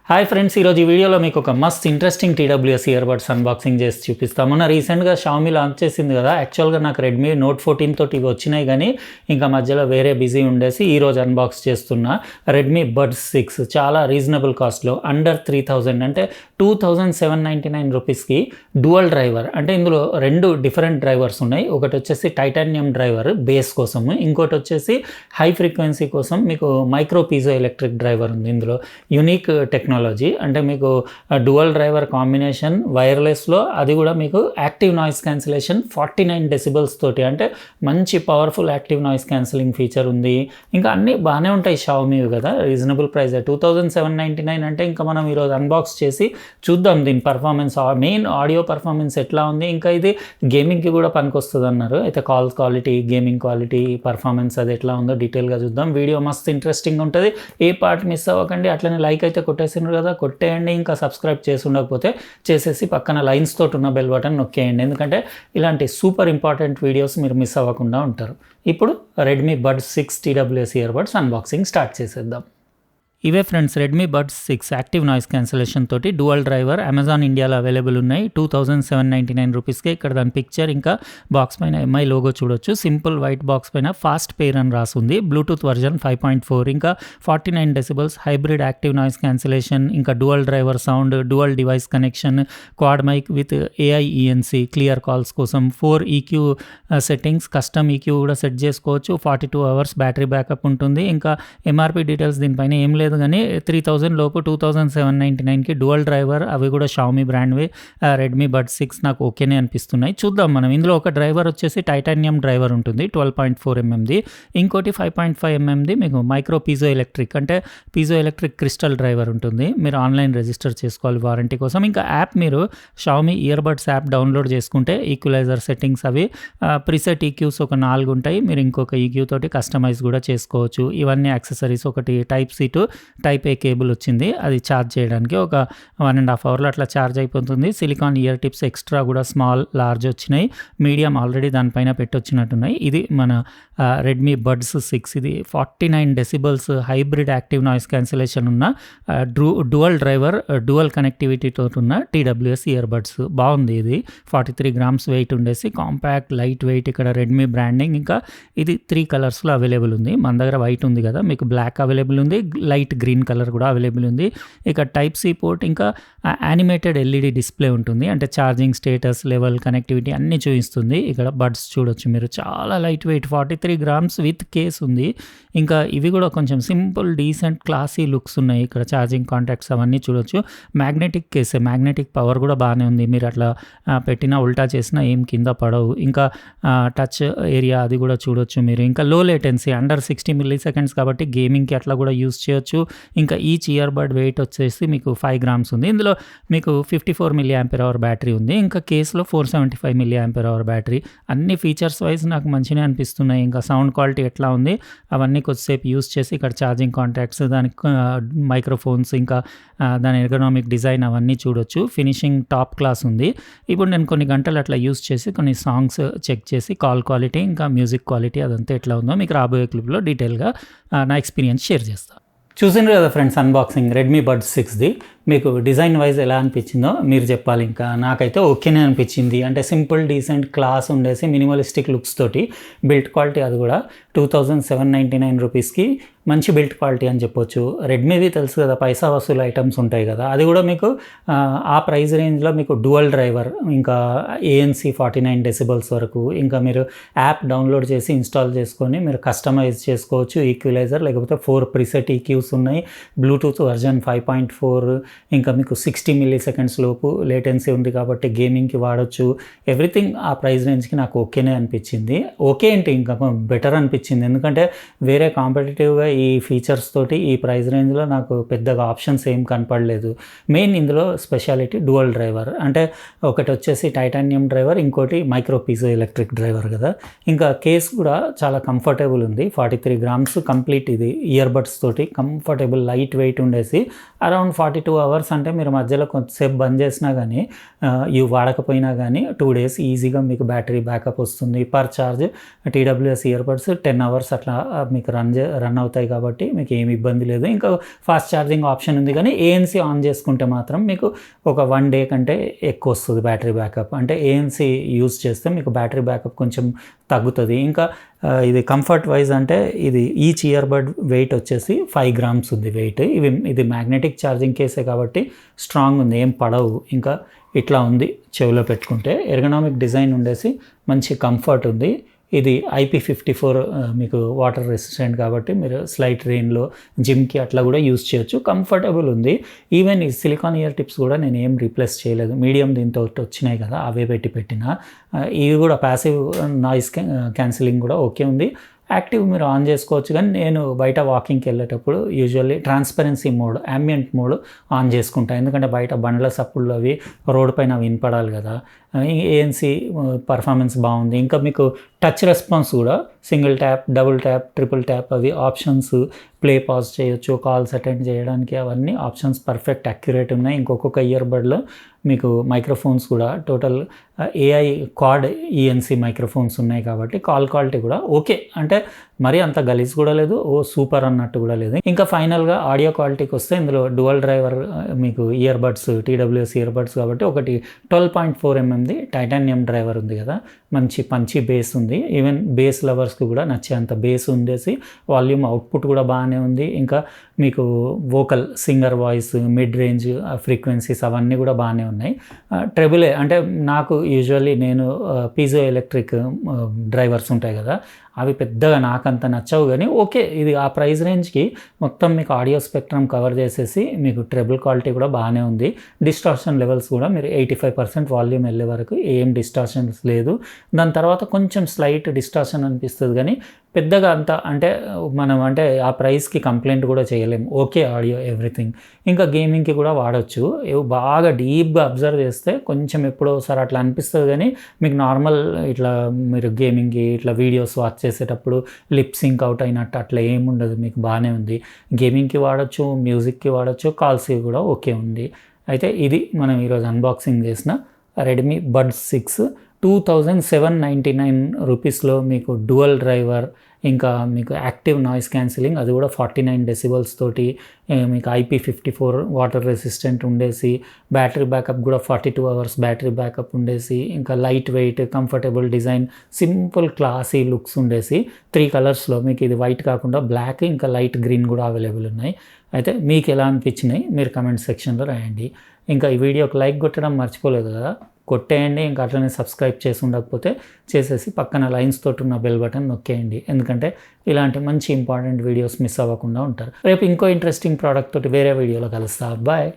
Hi friends, ఈరోజు ఈ వీడియోలో మీకు ఒక మస్త్ ఇంట్రెస్టింగ్ TWS ఇయర్బడ్స్ అన్బాక్సింగ్ చేసి చూపిస్తాం. మొన్న రీసెంట్గా షామీ లాంచ్ చేసింది కదా. యాక్చువల్గా నాకు రెడ్మీ నోట్ 14 తోటి ఇవి వచ్చినాయి, కానీ ఇంకా మధ్యలో వేరే బిజీ ఉండేసి ఈరోజు అన్బాక్స్ చేస్తున్నా. రెడ్మీ బడ్స్ 6 చాలా రీజనబుల్ కాస్ట్లో, అండర్ 3000 అంటే 2799 రూపీస్కి డ్యువల్ డ్రైవర్. అంటే ఇందులో రెండు డిఫరెంట్ డ్రైవర్స్ ఉన్నాయి. ఒకటి వచ్చేసి టైటానియం డ్రైవర్ బేస్ కోసం, ఇంకోటి వచ్చేసి హై ఫ్రీక్వెన్సీ కోసం మీకు మైక్రో పీజో ఎలక్ట్రిక్ డ్రైవర్ ఉంది. ఇందులో యూనిక్ టెక్నాలజీ, అంటే మీకు డ్యువల్ డ్రైవర్ కాంబినేషన్ వైర్లెస్లో, అది కూడా మీకు యాక్టివ్ నాయిస్ క్యాన్సిలేషన్ 49 డెసిబల్స్ తోటి, అంటే మంచి powerful active noise cancelling feature ఉంది. ఇంకా అన్నీ బాగానే ఉంటాయి షామీవి కదా, రీజనబుల్ ప్రైస్ 2799 అంటే ఇంకా మనం ఈరోజు అన్బాక్స్ చేసి చూద్దాం దీని పర్ఫార్మెన్స్, మెయిన్ ఆడియో పర్ఫార్మెన్స్ ఎట్లా ఉంది. ఇంకా ఇది గేమింగ్కి కూడా పనికొస్తుంది అన్నారు. అయితే call quality, gaming quality, performance అది ఎట్లా ఉందో డీటెయిల్గా చూద్దాం. వీడియో మస్తు ఇంట్రెస్టింగ్ ఉంటుంది, ఏ పార్ట్ మిస్ అవ్వకండి. అట్లనే లైక్ అయితే కొట్టేసినారు కదా, కొట్టేయండి. ఇంకా సబ్స్క్రైబ్ చేసి ఉండకపోతే చేసేసి పక్కన లైన్స్ తోటి ఉన్న బెల్ బటన్ నొక్కేయండి, ఎందుకంటే ఇలాంటి సూపర్ ఇంపార్టెంట్ వీడియోస్ మీరు మిస్ అవ్వకుండా ఉంటారు. ఇప్పుడు Redmi buds 6 TWS earbuds unboxing start చేసేద్దాం. ఇవే friends Redmi buds 6 active noise cancellation తోటి డ్యువల్ డ్రైవర్. అమెజాన్ ఇండియాలో అవైలబుల్ ఉన్నాయి 2799 రూపీస్కే. ఇక్కడ దాని పిక్చర్ ఇంకా బాక్స్ పైన MI లోగో చూడొచ్చు. సింపుల్ వైట్ బాక్స్ పైన ఫాస్ట్ పేర్ అని రాసుంది. బ్లూటూత్ వర్జన్ 5.4, ఇంకా 49 decibels hybrid active noise cancellation, ఇంకా dual driver sound, dual device connection, quad mic with AI ENC clear calls కోసం, 4 EQ సెట్టింగ్స్, కస్టమ్ EQ కూడా set చేసుకోవచ్చు. 42 hours battery backup ఉంటుంది. ఇంకా MRP డీటెయిల్స్ దీనిపైన ఏం లేదు, కానీ 3000 లోపు 2799కి డ్యువల్ డ్రైవర్, అవి కూడా షామీ బ్రాండ్వి. రెడ్మీ బడ్స్ 6 నాకు ఓకేనే అనిపిస్తున్నాయి. చూద్దాం మనం. ఇందులో ఒక డ్రైవర్ వచ్చేసి టైటానియం డ్రైవర్ ఉంటుంది 12.4 mmది, ఇంకోటి 5.5 mmది మీకు మైక్రో పీజో ఎలక్ట్రిక్, అంటే పీజో ఎలక్ట్రిక్ క్రిస్టల్ డ్రైవర్ ఉంటుంది. మీరు ఆన్లైన్ రిజిస్టర్ చేసుకోవాలి వారంటీ కోసం. ఇంకా యాప్ మీరు షామీ ఇయర్బడ్స్ యాప్ డౌన్లోడ్ చేసుకుంటే ఈక్వలైజర్ సెట్టింగ్స్, అవి ప్రీసెట్ EQs ఒక 4 ఉంటాయి. మీరు ఇంకొక EQ తోటి కస్టమైజ్ కూడా చేసుకోవచ్చు. ఇవన్నీ యాక్సెసరీస్. ఒకటి Type-C to Type-A కేబుల్ వచ్చింది, అది ఛార్జ్ చేయడానికి ఒక 1.5 అవర్లో అట్లా ఛార్జ్ అయిపోతుంది. సిలికాన్ ఇయర్ టిప్స్ ఎక్స్ట్రా కూడా స్మాల్, లార్జ్ వచ్చినాయి. మీడియం ఆల్రెడీ దానిపైన పెట్టొచ్చినట్టున్నాయి. ఇది మన రెడ్మీ బడ్స్ 6. ఇది 49 decibels hybrid active noise cancellation ఉన్న డ్యువల్ డ్రైవర్, డ్యువల్ కనెక్టివిటీతో ఉన్న TWS ఇయర్బడ్స్. బాగుంది. ఇది 43 grams వెయిట్ ఉండేసి కాంపాక్ట్, లైట్ వెయిట్. ఇక్కడ రెడ్మీ బ్రాండింగ్. ఇంకా ఇది 3 కలర్స్లో అవైలబుల్ ఉంది. మన దగ్గర వైట్ ఉంది కదా, మీకు బ్లాక్ అవైలబుల్ ఉంది, లైట్ గ్రీన్ కలర్ కూడా అవైలబుల్ ఉంది. ఇక Type-C పోర్ట్, ఇంకా యానిమేటెడ్ LED డిస్ప్లే ఉంటుంది, అంటే ఛార్జింగ్ స్టేటస్, లెవెల్, కనెక్టివిటీ అన్నీ చూపిస్తుంది. ఇక్కడ బడ్స్ చూడొచ్చు మీరు, చాలా light weight, 43 grams with case ఉంది. ఇంకా ఇవి కూడా కొంచెం సింపుల్, డీసెంట్, క్లాసీ లుక్స్ ఉన్నాయి. ఇక్కడ ఛార్జింగ్ కాంటాక్ట్స్ అవన్నీ చూడొచ్చు. మ్యాగ్నెటిక్ కేసే, మ్యాగ్నెటిక్ పవర్ కూడా బాగానే ఉంది. మీరు అట్లా పెట్టినా ఉల్టా చేసినా ఏం కింద పడవు. ఇంకా టచ్ ఏరియా అది కూడా చూడొచ్చు మీరు. ఇంకా లో లేటెన్సీ, అండర్ 60 milliseconds కాబట్టి గేమింగ్కి అట్లా కూడా యూస్ చేయొచ్చు. ఇంకా ఈచ్ ఇయర్బడ్ వెయిట్ వచ్చేసి మీకు 5 grams ఉంది. ఇందులో మీకు 54 mAh బ్యాటరీ ఉంది. ఇంకా కేసులో 475 mAh బ్యాటరీ. అన్ని ఫీచర్స్ వైజ్ నాకు మంచిగా అనిపిస్తున్నాయి. ఇంకా సౌండ్ క్వాలిటీ ఎట్లా ఉంది అవన్నీ కొద్దిసేపు యూస్ చేసి, ఇక్కడ ఛార్జింగ్ కాంటాక్ట్స్, దానికి మైక్రోఫోన్స్, ఇంకా దాని ఎర్గనామిక్ డిజైన్ అవన్నీ చూడొచ్చు. ఫినిషింగ్ టాప్ క్లాస్ ఉంది. ఇప్పుడు నేను కొన్ని గంటలు అట్లా యూస్ చేసి కొన్ని సాంగ్స్ చెక్ చేసి కాల్ క్వాలిటీ, ఇంకా మ్యూజిక్ క్వాలిటీ అదంతా ఎట్లా ఉందో మీకు రాబోయే క్లిప్లో డీటెయిల్గా నా ఎక్స్పీరియన్స్ షేర్ చేస్తాను. చూసిండ్రు కదా ఫ్రెండ్స్ అన్బాక్సింగ్ రెడ్మీ బడ్స్ 6ది. మీకు డిజైన్ వైజ్ ఎలా అనిపించిందో మీరు చెప్పాలి. ఇంకా నాకైతే ఓకేనే అనిపించింది. అంటే సింపుల్, డీసెంట్, క్లాస్ ఉండేసి మినిమలిస్టిక్ లుక్స్ తోటి. బిల్ట్ క్వాలిటీ అది కూడా 2799 రూపీస్కి మంచి బిల్ట్ క్వాలిటీ అని చెప్పొచ్చు. రెడ్మీవి తెలుసు కదా, పైసా వసూలు ఐటమ్స్ ఉంటాయి కదా, అది కూడా మీకు ఆ ప్రైస్ రేంజ్లో మీకు డ్యువల్ డ్రైవర్, ఇంకా ANC 49 డెసిబల్స్ వరకు, ఇంకా మీరు యాప్ డౌన్లోడ్ చేసి ఇన్స్టాల్ చేసుకొని మీరు కస్టమైజ్ చేసుకోవచ్చు. ఈక్వలైజర్, లేకపోతే 4 ప్రీసెట్ EQs ఉన్నాయి. బ్లూటూత్ వర్జన్ 5.4, ఇంకా మీకు 60 milliseconds లోపు లేటెన్సీ ఉంది కాబట్టి గేమింగ్కి వాడచ్చు. ఎవ్రీథింగ్ ఆ ప్రైస్ రేంజ్కి నాకు ఓకేనే అనిపించింది. ఓకే అంటే ఇంకా బెటర్ అనిపించింది, ఎందుకంటే వేరే కాంపిటేటివ్గా ఈ ఫీచర్స్ తోటి ఈ ప్రైస్ రేంజ్లో నాకు పెద్దగా ఆప్షన్స్ ఏం కనపడలేదు. మెయిన్ ఇందులో స్పెషాలిటీ డ్యువల్ డ్రైవర్, అంటే ఒకటి వచ్చేసి టైటానియం డ్రైవర్, ఇంకోటి మైక్రో పీజో ఎలక్ట్రిక్ డ్రైవర్ కదా. ఇంకా కేస్ కూడా చాలా కంఫర్టబుల్ ఉంది. 43 grams కంప్లీట్. ఇది ఇయర్బడ్స్ తోటి కంఫర్టబుల్, లైట్ వెయిట్ ఉండేసి అరౌండ్ 42 అవర్స్ అంటే మీరు మధ్యలో కొంతసేపు బంద్ చేసినా కానీ ఇవి వాడకపోయినా కానీ 2 డేస్ ఈజీగా మీకు బ్యాటరీ బ్యాకప్ వస్తుంది. Per charge TWS earbuds 10 hours అట్లా మీకు రన్ అవుతాయి కాబట్టి మీకు ఏమి ఇబ్బంది లేదు. ఇంకా ఫాస్ట్ ఛార్జింగ్ ఆప్షన్ ఉంది, కానీ ANC ఆన్ చేసుకుంటే మాత్రం మీకు ఒక 1 డే కంటే ఎక్కువ వస్తుంది బ్యాటరీ బ్యాకప్. అంటే ANC యూజ్ చేస్తే మీకు బ్యాటరీ బ్యాకప్ కొంచెం తగ్గుతుంది. ఇంకా ఇది కంఫర్ట్ వైజ్ అంటే ఇది ఈచ్ ఇయర్బడ్ వెయిట్ వచ్చేసి 5 grams ఉంది వెయిట్. ఇది మ్యాగ్నెటిక్ ఛార్జింగ్ కేసే కాబట్టి స్ట్రాంగ్ ఉంది, ఏం పడవు. ఇంకా ఇట్లా ఉంది చెవిలో పెట్టుకుంటే. ఎర్గనామిక్ డిజైన్ ఉండేసి మంచి కంఫర్ట్ ఉంది. ఇది IP54 మీకు వాటర్ రెసిస్టెంట్ కాబట్టి మీరు స్లైట్ రెయిన్లో జిమ్కి అట్లా కూడా యూస్ చేయొచ్చు. కంఫర్టబుల్ ఉంది. ఈవెన్ ఈ సిలికాన్ ఇయర్ టిప్స్ కూడా నేను ఏం రీప్లేస్ చేయలేదు. మీడియం దీంతో వచ్చినాయి కదా, అవే పెట్టిన ఇవి కూడా ప్యాసివ్ నాయిస్ క్యాన్సిలింగ్ కూడా ఓకే ఉంది. యాక్టివ్ మీరు ఆన్ చేసుకోవచ్చు, కానీ నేను బయట వాకింగ్కి వెళ్ళేటప్పుడు usually transparency mode, ambient mode on చేసుకుంటాను. ఎందుకంటే బయట బండ్ల సప్పుళ్ళు అవి రోడ్ పైన వినపడాలి కదా. ANC పర్ఫార్మెన్స్ బాగుంది. ఇంకా మీకు టచ్ రెస్పాన్స్ కూడా single tap, double tap, triple tap అవి ఆప్షన్స్, ప్లే పాజ్ చేయొచ్చు, కాల్స్ అటెండ్ చేయడానికి అవన్నీ ఆప్షన్స్ పర్ఫెక్ట్ అక్యురేట్ ఉన్నాయి. ఇంకొక ఇయర్బడ్లో మీకు మైక్రోఫోన్స్ కూడా total AI quad ENC microphones ఉన్నాయి కాబట్టి కాల్ క్వాలిటీ కూడా ఓకే. అంటే మరీ అంత గలీజ్ కూడా లేదు, సూపర్ అన్నట్టు కూడా లేదు. ఇంకా ఫైనల్గా ఆడియో క్వాలిటీకి వస్తే ఇందులో డ్యువల్ డ్రైవర్ మీకు ఇయర్బడ్స్, TWS ఇయర్బడ్స్ కాబట్టి ఒకటి 12.4 mm టైటానియం డ్రైవర్ ఉంది కదా, మంచి బేస్ ఉంది. ఈవెన్ బేస్ లవర్స్కి కూడా నచ్చేంత బేస్ ఉండేసి వాల్యూమ్ అవుట్పుట్ కూడా బాగానే ఉంది. ఇంకా మీకు vocal singer voice, mid range frequencies అవన్నీ కూడా బాగానే ఉన్నాయి. ట్రెబులే అంటే నాకు యూజువల్లీ నేను పీజో ఎలక్ట్రిక్ డ్రైవర్స్ ఉంటాయి కదా, అవి పెద్దగా నాకంత నచ్చవు, కానీ ఓకే ఇది ఆ ప్రైస్ రేంజ్కి మొత్తం మీకు ఆడియో స్పెక్ట్రమ్ కవర్ చేసేసి మీకు ట్రెబుల్ క్వాలిటీ కూడా బాగానే ఉంది. డిస్టార్షన్ లెవెల్స్ కూడా మీరు 85% వాల్యూమ్ వెళ్ళే వరకు ఏం డిస్టార్షన్స్ లేదు. దాని తర్వాత కొంచెం స్లైట్ డిస్టార్షన్ అనిపిస్తుంది, కానీ పెద్దగా అంత అంటే మనం అంటే ఆ ప్రైస్కి కంప్లైంట్ కూడా చేయలేము. Okay audio everything. ఇంకా గేమింగ్కి కూడా వాడచ్చు. బాగా డీప్గా అబ్జర్వ్ చేస్తే కొంచెం ఎప్పుడో ఒకసారి అట్లా అనిపిస్తుంది, కానీ మీకు నార్మల్ ఇట్లా మీరు గేమింగ్కి ఇట్లా వీడియోస్ వాచ్ చేసేటప్పుడు లిప్ సింక్ అవుట్ అయినట్టు అట్లా ఏముండదు, మీకు బాగానే ఉంది. గేమింగ్కి వాడచ్చు, మ్యూజిక్కి వాడచ్చు, కాల్స్కి కూడా ఓకే ఉంది. అయితే ఇది మనం ఈరోజు అన్బాక్సింగ్ చేసిన రెడ్మీ బడ్స్ 6 2799 రూపీస్లో మీకు డ్యువల్ డ్రైవర్, ఇంకా మీకు యాక్టివ్ నాయిస్ క్యాన్సిలింగ్, అది కూడా 49 decibels తోటి, మీకు IP54 వాటర్ రెసిస్టెంట్ ఉండేసి, బ్యాటరీ బ్యాకప్ కూడా 42 hours బ్యాటరీ బ్యాకప్ ఉండేసి, ఇంకా light weight, comfortable design, simple classy looks ఉండేసి 3 కలర్స్లో మీకు ఇది వైట్ కాకుండా బ్లాక్, ఇంకా లైట్ గ్రీన్ కూడా అవైలబుల్ ఉన్నాయి. అయితే మీకు ఎలా అనిపించినాయి మీరు కమెంట్ సెక్షన్లో రాయండి. ఇంకా ఈ వీడియోకి లైక్ కొట్టడం మర్చిపోలేదు కదా, కొట్టేయండి. ఇంకా అట్లనే సబ్స్క్రైబ్ చేసి ఉండకపోతే చేసేసి పక్కన లైన్స్ తోటి ఉన్న బెల్ బటన్ నొక్కేయండి, ఎందుకంటే ఇలాంటి మంచి ఇంపార్టెంట్ వీడియోస్ మిస్ అవ్వకుండా ఉంటారు. రేపు ఇంకో ఇంట్రెస్టింగ్ ప్రోడక్ట్ తోటి వేరే వీడియోలో కలుస్తా. బాయ్.